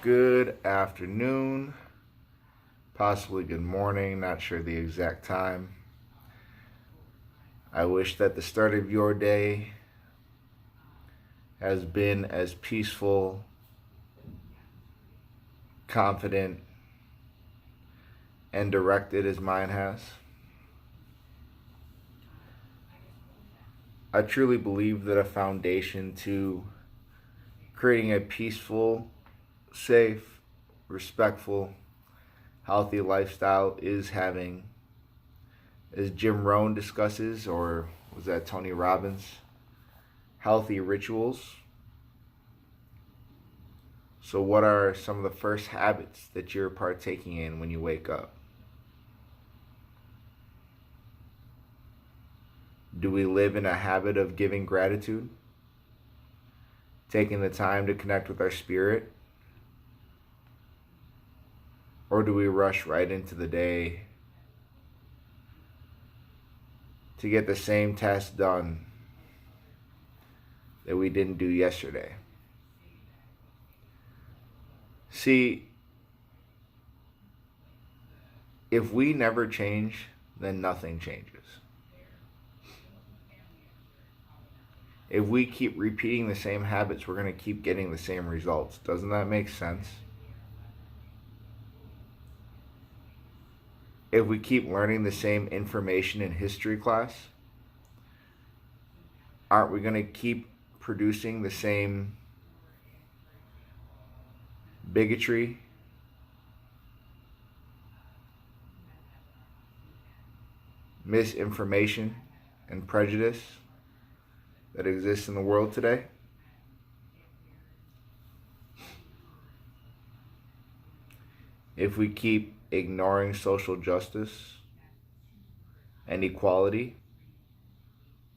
Good afternoon, possibly good morning, not sure the exact time. I wish that the start of your day has been as peaceful, confident, and directed as mine has. I truly believe that a foundation to creating a peaceful, safe, respectful, healthy lifestyle is having, as Jim Rohn discusses, or was that Tony Robbins, healthy rituals. So what are some of the first habits that you're partaking in when you wake up? Do we live in a habit of giving gratitude? Taking the time to connect with our spirit? Or do we rush right into the day to get the same task done that we didn't do yesterday? See, if we never change, then nothing changes. If we keep repeating the same habits, we're going to keep getting the same results. Doesn't that make sense? If we keep learning the same information in history class, aren't we going to keep producing the same bigotry, misinformation, and prejudice that exists in the world today? If we keep ignoring social justice and equality,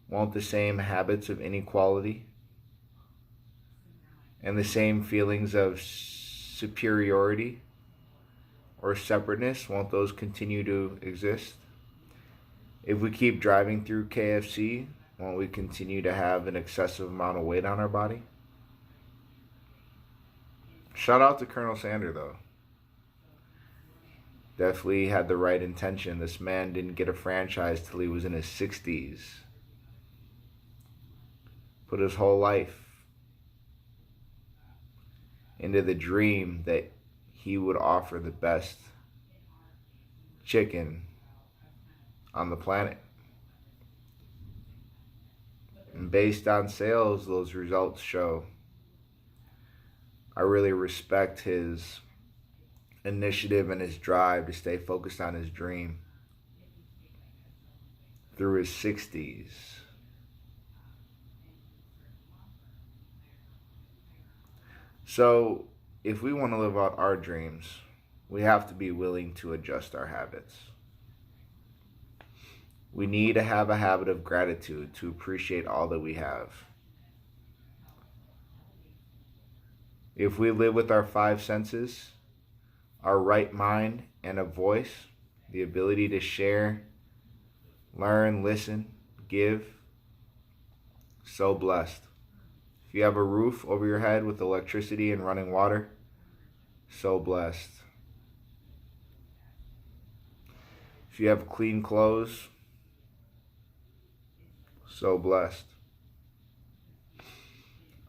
won't the same habits of inequality and the same feelings of superiority or separateness, won't those continue to exist? If we keep driving through KFC, won't we continue to have an excessive amount of weight on our body? Shout out to Colonel Sanders, though. Definitely had the right intention. This man didn't get a franchise till he was in his 60s. Put his whole life into the dream that he would offer the best chicken on the planet. And based on sales, those results show. I really respect his initiative and his drive to stay focused on his dream through his 60s. So, if we want to live out our dreams, we have to be willing to adjust our habits. We need to have a habit of gratitude to appreciate all that we have. If we live with our five senses, our right mind, and a voice, the ability to share, learn, listen, give, so blessed. If you have a roof over your head with electricity and running water, so blessed. If you have clean clothes, so blessed.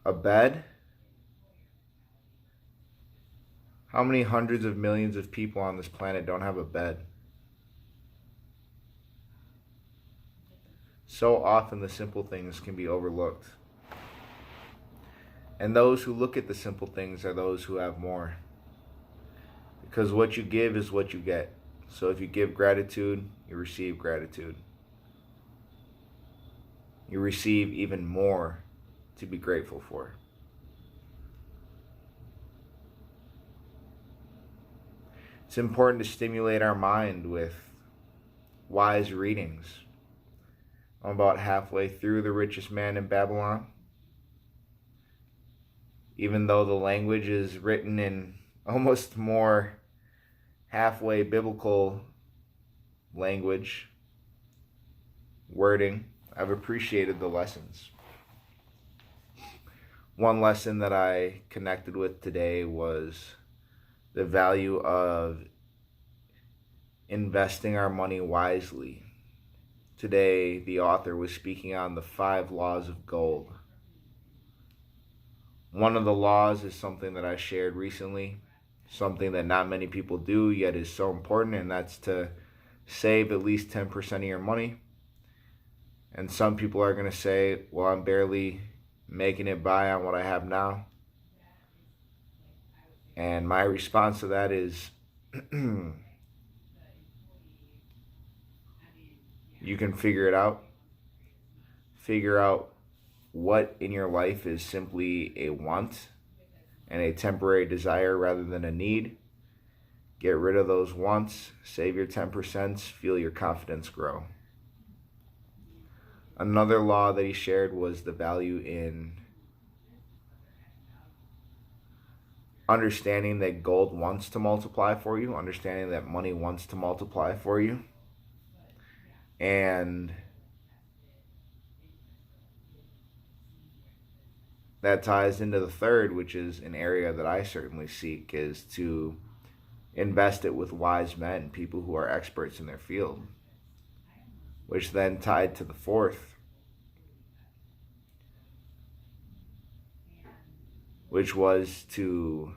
A bed? How many hundreds of millions of people on this planet don't have a bed? So often the simple things can be overlooked. And those who look at the simple things are those who have more. Because what you give is what you get. So if you give gratitude, you receive gratitude. You receive even more to be grateful for. It's important to stimulate our mind with wise readings. I'm about halfway through The Richest Man in Babylon. Even though the language is written in almost more halfway biblical language, wording, I've appreciated the lessons. One lesson that I connected with today was the value of investing our money wisely. Today, the author was speaking on the 5 laws of gold. One of the laws is something that I shared recently, something that not many people do, yet is so important, and that's to save at least 10% of your money. And some people are going to say, well, I'm barely making it by on what I have now. And my response to that is, you can figure it out. Figure out what in your life is simply a want and a temporary desire rather than a need. Get rid of those wants, save your 10%, feel your confidence grow. Another law that he shared was the value in understanding that gold wants to multiply for you, understanding that money wants to multiply for you. And that ties into the third, which is an area that I certainly seek, is to invest it with wise men, people who are experts in their field, which then tied to the fourth, which was to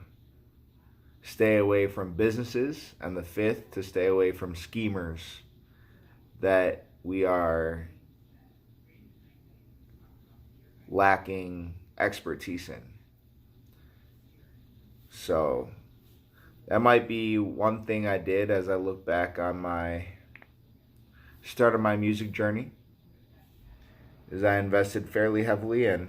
stay away from businesses, and the fifth, to stay away from schemers that we are lacking expertise in. So that might be one thing I did as I look back on my start of my music journey, is I invested fairly heavily, and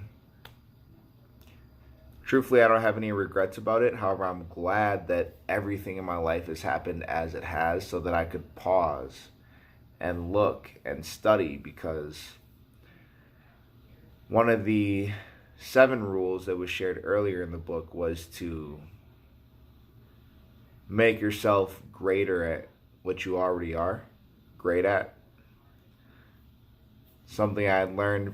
truthfully I don't have any regrets about it. However, I'm glad that everything in my life has happened as it has, so that I could pause and look and study, because one of the 7 rules that was shared earlier in the book was to make yourself greater at what you already are great at. Something I had learned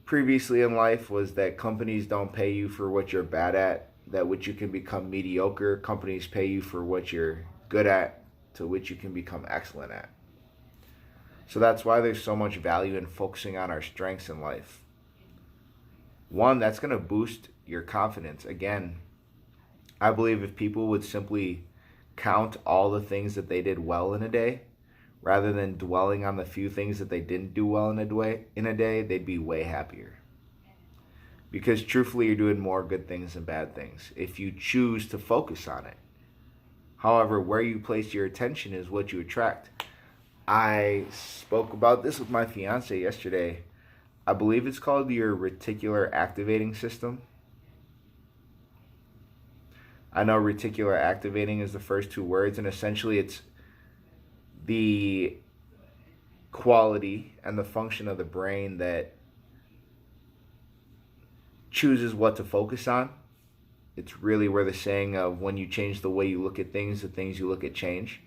previously in life was that companies don't pay you for what you're bad at, that which you can become mediocre. Companies pay you for what you're good at, to which you can become excellent at. So that's why there's so much value in focusing on our strengths in life. One, that's going to boost your confidence. Again, I believe if people would simply count all the things that they did well in a day, rather than dwelling on the few things that they didn't do well in a day, they'd be way happier. Because truthfully, you're doing more good things than bad things if you choose to focus on it. However, where you place your attention is what you attract. I spoke about this with my fiance yesterday. I believe it's called your reticular activating system. I know reticular activating is the first 2 words, and essentially it's the quality and the function of the brain that chooses what to focus on. It's really where the saying of when you change the way you look at things, the things you look at change.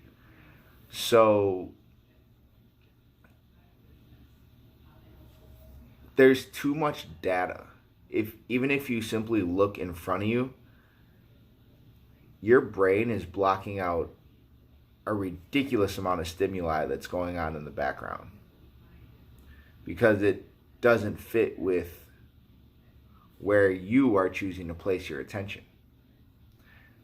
So there's too much data. Even if you simply look in front of you, your brain is blocking out a ridiculous amount of stimuli that's going on in the background, because it doesn't fit with where you are choosing to place your attention.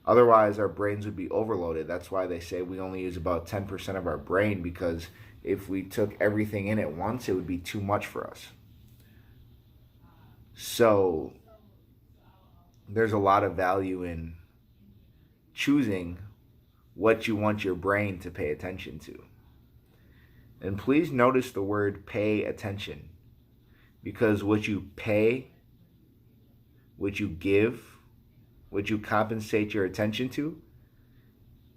Otherwise, our brains would be overloaded. That's why they say we only use about 10% of our brain, because if we took everything in at once, it would be too much for us. So there's a lot of value in choosing what you want your brain to pay attention to. And please notice the word pay attention, because what you pay, what you give, what you compensate your attention to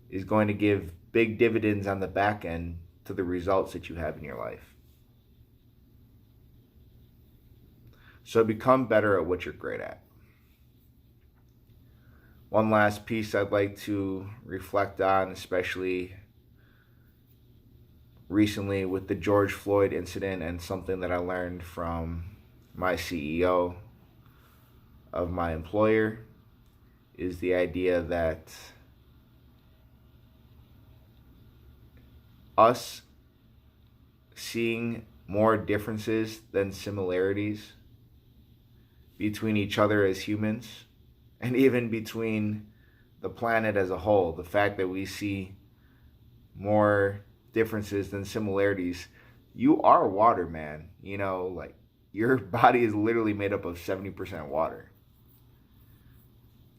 is going to give big dividends on the back end to the results that you have in your life. So become better at what you're great at. One last piece I'd like to reflect on, especially recently with the George Floyd incident, and something that I learned from my CEO of my employer, is the idea that us seeing more differences than similarities between each other as humans, and even between the planet as a whole, the fact that we see more differences than similarities. You are water, man. You know, like, your body is literally made up of 70% water.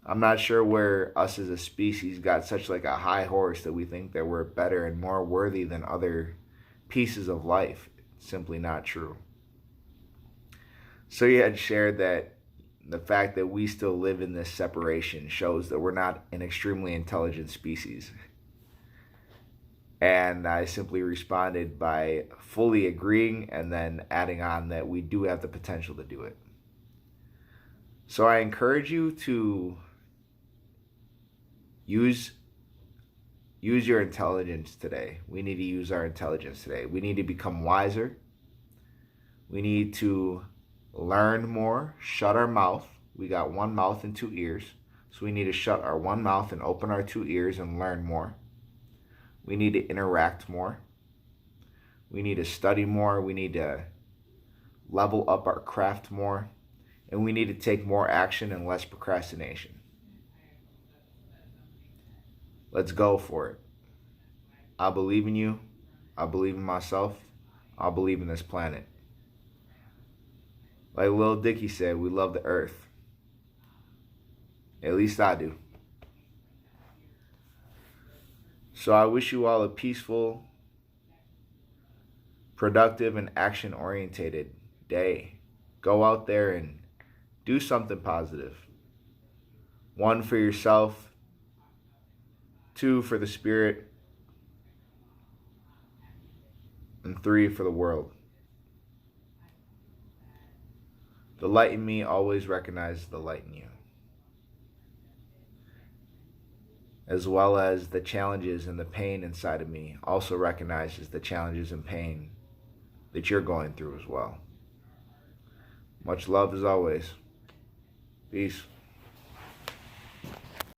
I'm not sure where us as a species got such like a high horse that we think that we're better and more worthy than other pieces of life. It's simply not true. So you had shared that the fact that we still live in this separation shows that we're not an extremely intelligent species. And I simply responded by fully agreeing and then adding on that we do have the potential to do it. So I encourage you to use your intelligence today. We need to use our intelligence today. We need to become wiser. We need to learn more, shut our mouth. We got one mouth and two ears. So we need to shut our one mouth and open our two ears and learn more. We need to interact more. We need to study more. We need to level up our craft more. And we need to take more action and less procrastination. Let's go for it. I believe in you. I believe in myself. I believe in this planet. Like Lil Dicky said, we love the earth. At least I do. So I wish you all a peaceful, productive, and action-orientated day. Go out there and do something positive. 1, for yourself. 2, for the spirit. And 3, for the world. The light in me always recognizes the light in you, as well as the challenges and the pain inside of me also recognizes the challenges and pain that you're going through as well. Much love as always. Peace.